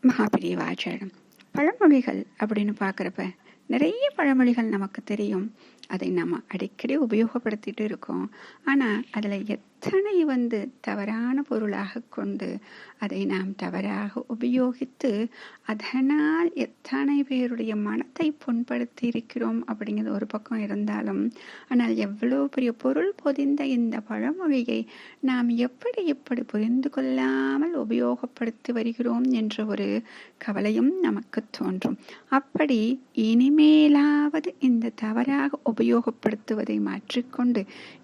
மகாபிரிவாச்சரணம். பழமொழிகள் அப்படின்னு பார்க்குறப்ப நிறைய பழமொழிகள் நமக்கு தெரியும். அதை நம்ம அடிக்கடி உபயோகப்படுத்திட்டு இருக்கோம். ஆனால் அதில் எத்தனை தவறான பொருளாக கொண்டு அதை நாம் தவறாக உபயோகித்து அதனால் எத்தனை பேருடைய மனத்தை புண்படுத்தி இருக்கிறோம் அப்படிங்கிறது ஒரு பக்கம் இருந்தாலும், ஆனால் எவ்வளோ பெரிய பொருள் பொதிந்த இந்த பழமொழியை நாம் எப்படி புரிந்து கொள்ளாமல் உபயோகப்படுத்தி வருகிறோம் என்ற ஒரு கவலையும் நமக்கு தோன்றும். அப்படி இனிமேலாவது இந்த தவறாக உபயோகப்படுத்துவதை மாற்றிக்கொண்டு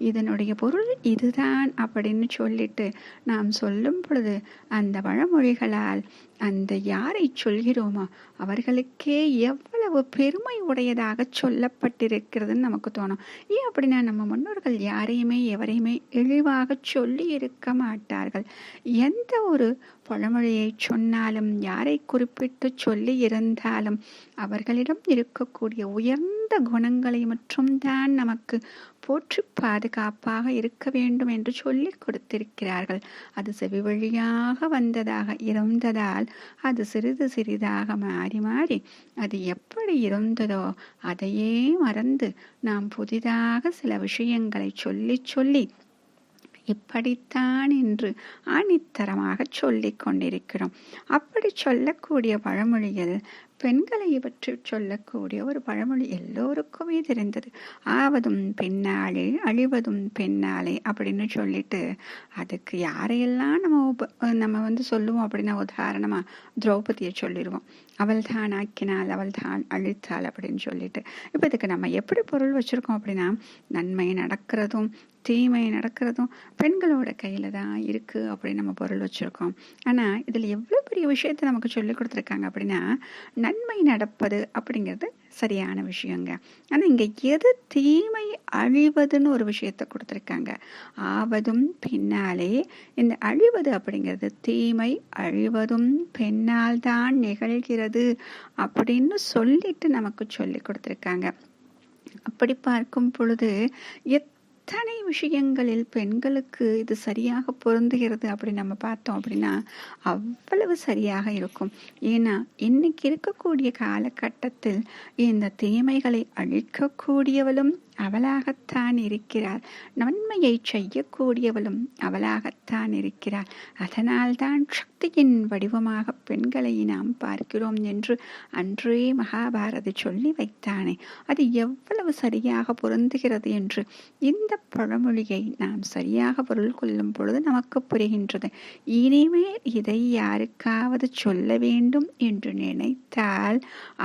இதனுடைய பொருள் இதுதான் அப்படின்னு சொல்லிட்டு நாம் சொல்லும் பொழுது அந்த பழமொழிகளால் அந்த யாரை சொல்கிறோமோ அவர்களுக்கே எவ்வளவு பெருமை உடையதாக சொல்லப்பட்டிருக்கிறதுன்னு நமக்கு தோணும். ஏன் அப்படின்னா, நம்ம முன்னோர்கள் யாரையுமே எவரையுமே இழிவாக சொல்லி இருக்க மாட்டார்கள். எந்த ஒரு பழமொழியை சொன்னாலும், யாரை குறிப்பிட்டு சொல்லி இருந்தாலும் அவர்களிடம் இருக்கக்கூடிய உயர்ந்த குணங்களை மட்டும்தான் நமக்கு போற்றி பாதுகாப்பாக இருக்க வேண்டும் என்று சொல்லி கொடுத்திருக்கிறார்கள். அது செவி வழியாக வந்ததாக இருந்ததால் அது சிறிது சிறிதாக மாறி மாறி அது எப்படி இருந்ததோ அதையே மறந்து நாம் புதிதாக சில விஷயங்களை சொல்லி சொல்லி இப்படித்தான் என்று ஆணித்தரமாக சொல்லிக் கொண்டிருக்கிறோம். அப்படி சொல்லக்கூடிய பழமொழிகள் பெண்களை பற்றி சொல்லக்கூடிய ஒரு பழமொழி எல்லோருக்குமே தெரிந்தது. ஆவதும் பெண்ணாலே அழிவதும் பெண்ணாலே அப்படின்னு சொல்லிட்டு அதுக்கு யாரையெல்லாம் நம்ம சொல்லுவோம் அப்படின்னா, உதாரணமா திரௌபதியை சொல்லிடுவோம். அவள் தான் ஆக்கினாள், அவள் தான் அழித்தாள் அப்படின்னு சொல்லிட்டு. இப்போ இதுக்கு நம்ம எப்படி பொருள் வச்சிருக்கோம் அப்படின்னா, நன்மை நடக்கிறதும் தீமை நடக்கிறதும் பெண்களோட கையில தான் இருக்கு அப்படின்னு நம்ம பொருள் வச்சிருக்கோம். ஆனா இதுல எவ்வளவு பெரிய விஷயத்த நமக்கு சொல்லி கொடுத்துருக்காங்க அப்படின்னா, நன்மை நடப்பது அப்படிங்கிறது சரியான விஷயங்க. ஆனா இங்க எது தீமை அழிவதுன்னு ஒரு விஷயத்த கொடுத்துருக்காங்க. ஆவதும் பின்னாலே, இந்த அழிவது அப்படிங்கிறது தீமை அழிவதும் பெண்ணால் தான் நிகழ்கிறது அப்படின்னு சொல்லிட்டு நமக்கு சொல்லி கொடுத்துருக்காங்க. அப்படி பார்க்கும் பொழுது எத்தனை விஷயங்களில் பெண்களுக்கு இது சரியாக பொருந்துகிறது அப்படி நம்ம பார்த்தோம் அப்படின்னா அவ்வளவு சரியாக இருக்கும். ஏன்னா இன்னைக்கு இருக்கக்கூடிய காலகட்டத்தில் இந்த தீமைகளை அழிக்கக்கூடியவளும் அவளாகத்தான் இருக்கிறார், நன்மையை செய்யக்கூடியவளும் அவளாகத்தான் இருக்கிறார். அதனால்தான் சக்தியின் வடிவமாக பெண்களை நாம் பார்க்கிறோம் என்று அன்றே மகாபாரதி சொல்லி வைத்தானே, அது எவ்வளவு சரியாக பொருந்துகிறது என்று இந்த பழமொழியை நாம் சரியாக பொருள் கொள்ளும் பொழுது நமக்கு புரிகின்றது. இனிமேல் இதை யாருக்காவது சொல்ல வேண்டும் என்று நினைத்தால்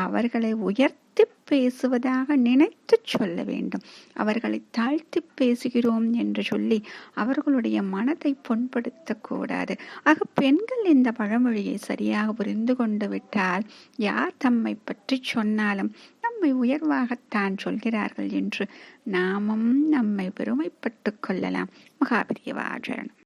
அவர்களை உயர்த்தி பேசுவதாக நினைத்து சொல்ல வேண்டும். அவர்களை தாழ்த்தி பேசுகிறோம் என்று சொல்லி அவர்களுடைய மனதை புண்படுத்தக்கூடாது. ஆக பெண்கள் இந்த பழமொழியை சரியாக புரிந்து கொண்டு விட்டால் யார் தம்மை பற்றி சொன்னாலும் நம்மை உயர்வாகத்தான் சொல்கிறார்கள் என்று நாமும் நம்மை பெருமைப்பட்டுக் கொள்ளலாம். மகாபிரியவாச்சரணம்.